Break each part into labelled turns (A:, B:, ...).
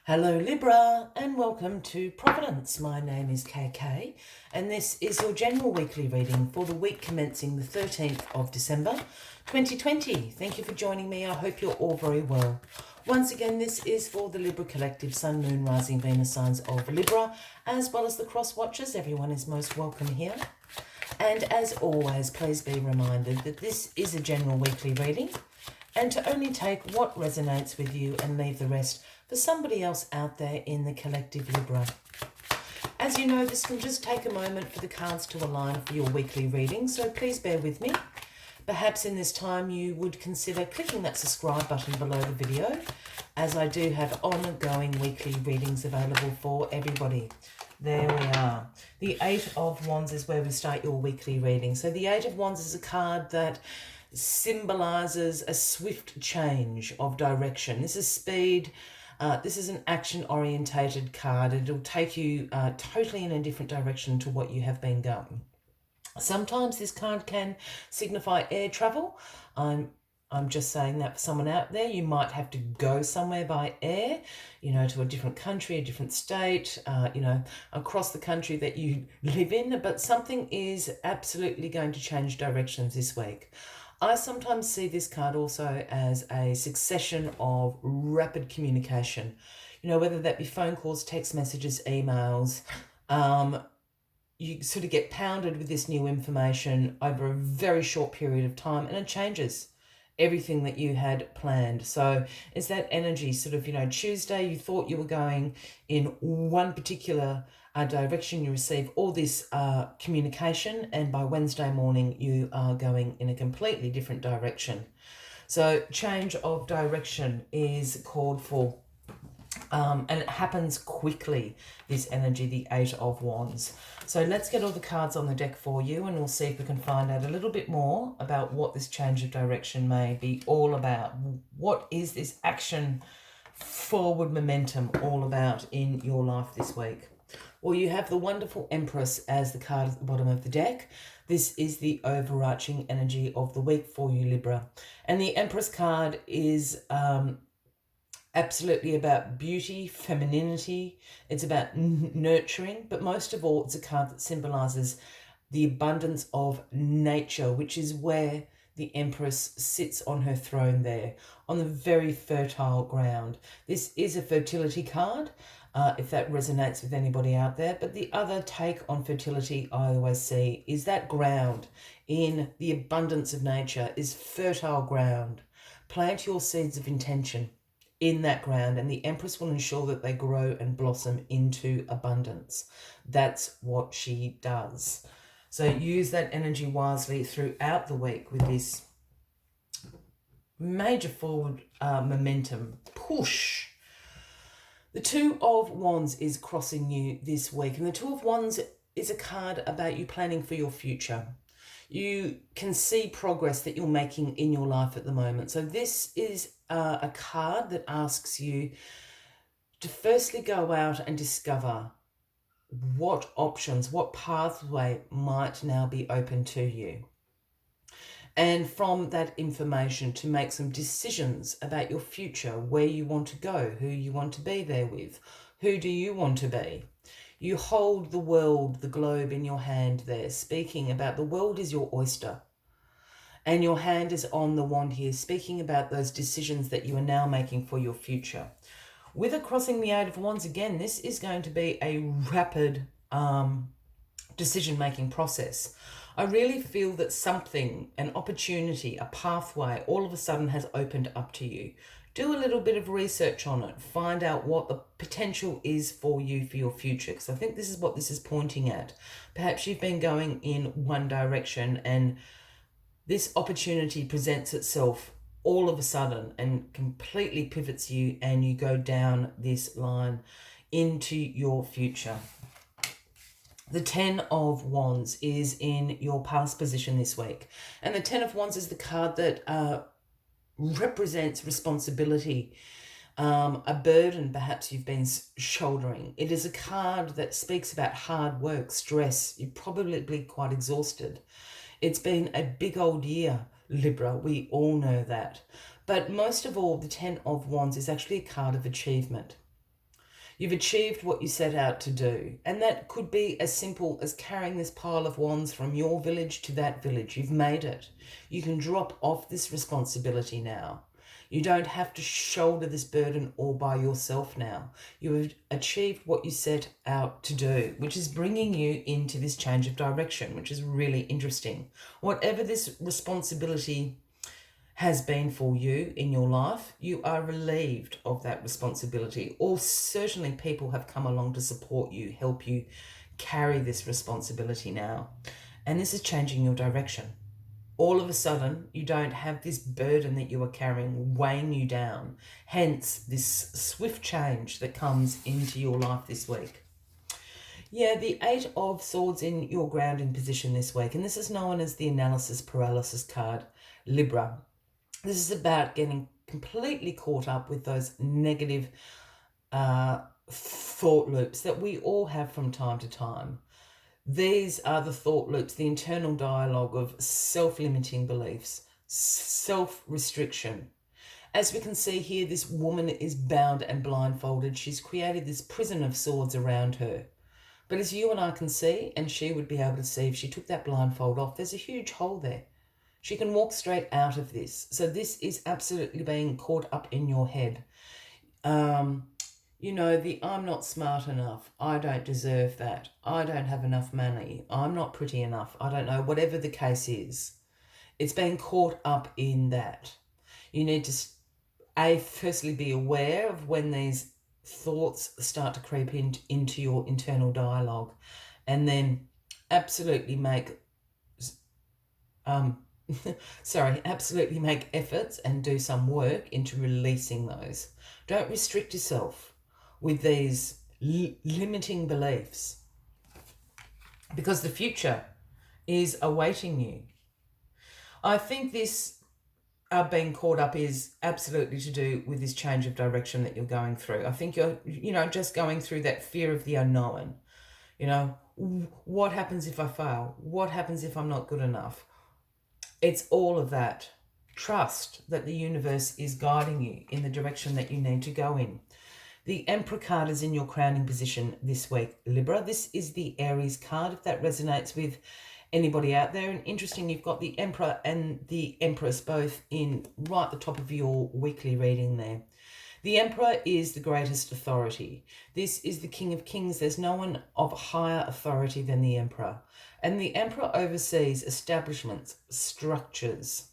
A: Hello Libra and welcome to Providence. My name is KK and this is your general weekly reading for the week commencing the 13th of December 2020. Thank you for joining me. I hope you're all very well. Once again, this is for the Libra Collective Sun, Moon, Rising, Venus signs of Libra, as well as the cross watchers. Everyone is most welcome here. And as always, please be reminded that this is a general weekly reading and to only take what resonates with you and leave the rest for somebody else out there in the collective Libra. As you know, this can just take a moment for the cards to align for your weekly reading, so please bear with me. Perhaps in this time you would consider clicking that subscribe button below the video, as I do have ongoing weekly readings available for everybody. There we are. The Eight of Wands is where we start your weekly reading. So the Eight of Wands is a card that symbolizes a swift change of direction. This is speed. This is an action-orientated card. It'll take you totally in a different direction to what you have been going. Sometimes this card can signify air travel. I'm just saying that for someone out there. You might have to go somewhere by air, to a different country, a different state, across the country that you live in. But something is absolutely going to change directions this week. I sometimes see this card also as a succession of rapid communication, whether that be phone calls, text messages, emails. You sort of get pounded with this new information over a very short period of time, and it changes everything that you had planned. So it's that energy sort of, Tuesday you thought you were going in one particular direction, you receive all this communication, and by Wednesday morning you are going in a completely different direction. So change of direction is called for, and it happens quickly, this energy, the Eight of Wands. So let's get all the cards on the deck for you, and we'll see if we can find out a little bit more about what this change of direction may be all about. What is this action forward momentum all about in your life this week? Well, you have the wonderful Empress as the card at the bottom of the deck. This is the overarching energy of the week for you, Libra. And the Empress card is absolutely about beauty, femininity. It's about nurturing, but most of all, it's a card that symbolizes the abundance of nature, which is where the Empress sits on her throne there, on the very fertile ground. This is a fertility card, if that resonates with anybody out there. But the other take on fertility I always see is that ground in the abundance of nature is fertile ground. Plant your seeds of intention in that ground, and the Empress will ensure that they grow and blossom into abundance. That's what she does. So use that energy wisely throughout the week with this major forward momentum push. The Two of Wands is crossing you this week, and the Two of Wands is a card about you planning for your future. You can see progress that you're making in your life at the moment. So this is a card that asks you to firstly go out and discover what options, what pathway might now be open to you. And from that information to make some decisions about your future, where you want to go, who you want to be there with, who do you want to be. You hold the world, the globe in your hand there, speaking about the world is your oyster. And your hand is on the wand here, speaking about those decisions that you are now making for your future. With it crossing the Eight of Wands, again, this is going to be a rapid decision-making process. I really feel that something, an opportunity, a pathway, all of a sudden has opened up to you. Do a little bit of research on it. Find out what the potential is for you for your future, because I think this is what this is pointing at. Perhaps you've been going in one direction and this opportunity presents itself all of a sudden and completely pivots you, and you go down this line into your future. The Ten of Wands is in your past position this week. And the Ten of Wands is the card that represents responsibility, a burden perhaps you've been shouldering. It is a card that speaks about hard work, stress. You're probably quite exhausted. It's been a big old year, Libra. We all know that. But most of all, the Ten of Wands is actually a card of achievement. You've achieved what you set out to do. And that could be as simple as carrying this pile of wands from your village to that village. You've made it. You can drop off this responsibility now. You don't have to shoulder this burden all by yourself now. You have achieved what you set out to do, which is bringing you into this change of direction, which is really interesting. Whatever this responsibility has been for you in your life, you are relieved of that responsibility, or certainly people have come along to support you, help you carry this responsibility now. And this is changing your direction. All of a sudden, you don't have this burden that you are carrying weighing you down. Hence, this swift change that comes into your life this week. Yeah, the 8 of Swords in your grounding position this week, and this is known as the analysis paralysis card, Libra. This is about getting completely caught up with those negative thought loops that we all have from time to time. These are the thought loops, the internal dialogue of self-limiting beliefs, self-restriction. As we can see here, this woman is bound and blindfolded. She's created this prison of swords around her. But as you and I can see, and she would be able to see if she took that blindfold off, there's a huge hole there. She can walk straight out of this. So this is absolutely being caught up in your head. You know, I'm not smart enough. I don't deserve that. I don't have enough money. I'm not pretty enough. I don't know. Whatever the case is, it's being caught up in that. You need to, firstly be aware of when these thoughts start to creep into your internal dialogue, and then absolutely make absolutely make efforts and do some work into releasing those. Don't restrict yourself with these limiting beliefs, because the future is awaiting you. I think this being caught up is absolutely to do with this change of direction that you're going through. I think you're, just going through that fear of the unknown. What happens if I fail? What happens if I'm not good enough? It's all of that. Trust that the universe is guiding you in the direction that you need to go in. The Emperor card is in your crowning position this week, Libra. This is the Aries card, if that resonates with anybody out there. And interesting, you've got the Emperor and the Empress both in right at the top of your weekly reading there. The Emperor is the greatest authority. This is the King of Kings. There's no one of higher authority than the Emperor. And the Emperor oversees establishments, structures.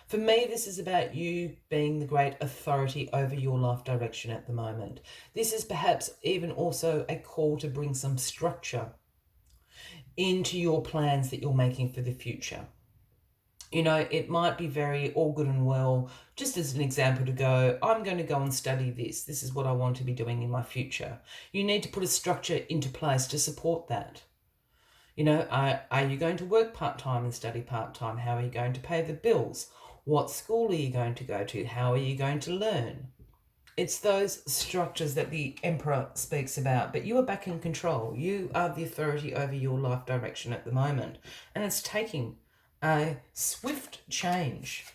A: For me, this is about you being the great authority over your life direction at the moment. This is perhaps even also a call to bring some structure into your plans that you're making for the future. It might be very all good and well, just as an example, to go, I'm going to go and study this. This is what I want to be doing in my future. You need to put a structure into place to support that. Are you going to work part-time and study part-time? How are you going to pay the bills? What school are you going to go to? How are you going to learn? It's those structures that the Emperor speaks about, but you are back in control. You are the authority over your life direction at the moment, and it's taking a swift change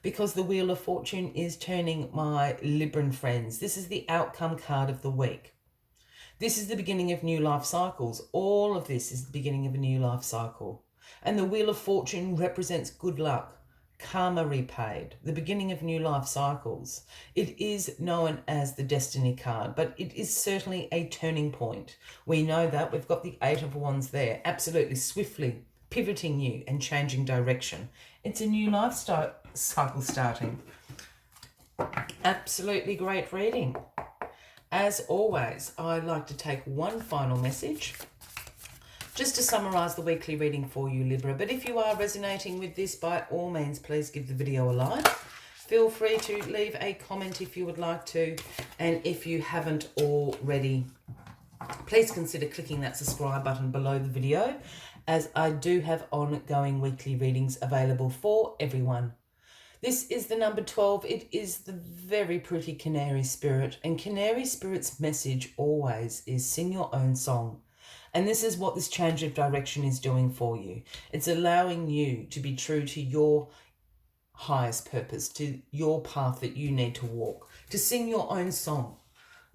A: because the Wheel of Fortune is turning, my Libran friends. This is the outcome card of the week. This is the beginning of new life cycles. All of this is the beginning of a new life cycle. And the Wheel of Fortune represents good luck, karma repaid, the beginning of new life cycles. It is known as the Destiny card, but it is certainly a turning point. We know that. We've got the 8 of Wands there, absolutely swiftly pivoting you and changing direction. It's a new life cycle starting. Absolutely great reading. As always, I'd like to take one final message just to summarise the weekly reading for you, Libra. But if you are resonating with this, by all means, please give the video a like. Feel free to leave a comment if you would like to. And if you haven't already, please consider clicking that subscribe button below the video, as I do have ongoing weekly readings available for everyone. This is the number 12. It is the very pretty Canary Spirit. And Canary Spirit's message always is sing your own song. And this is what this change of direction is doing for you. It's allowing you to be true to your highest purpose, to your path that you need to walk, to sing your own song.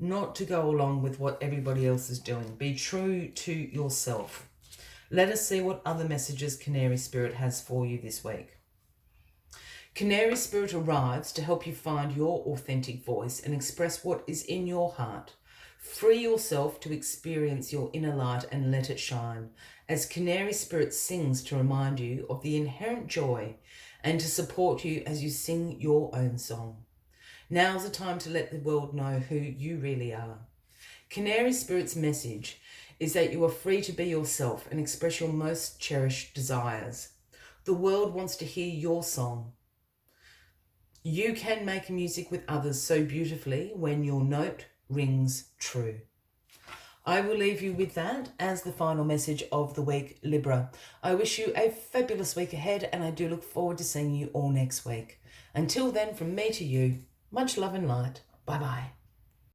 A: not to go along with what everybody else is doing. Be true to yourself. Let us see what other messages Canary Spirit has for you this week. Canary Spirit arrives to help you find your authentic voice and express what is in your heart. Free yourself to experience your inner light and let it shine, as Canary Spirit sings to remind you of the inherent joy and to support you as you sing your own song. Now's the time to let the world know who you really are. Canary Spirit's message is that you are free to be yourself and express your most cherished desires. The world wants to hear your song. You can make music with others so beautifully when your note rings true. I will leave you with that as the final message of the week, Libra. I wish you a fabulous week ahead, and I do look forward to seeing you all next week. Until then, from me to you, much love and light. Bye-bye.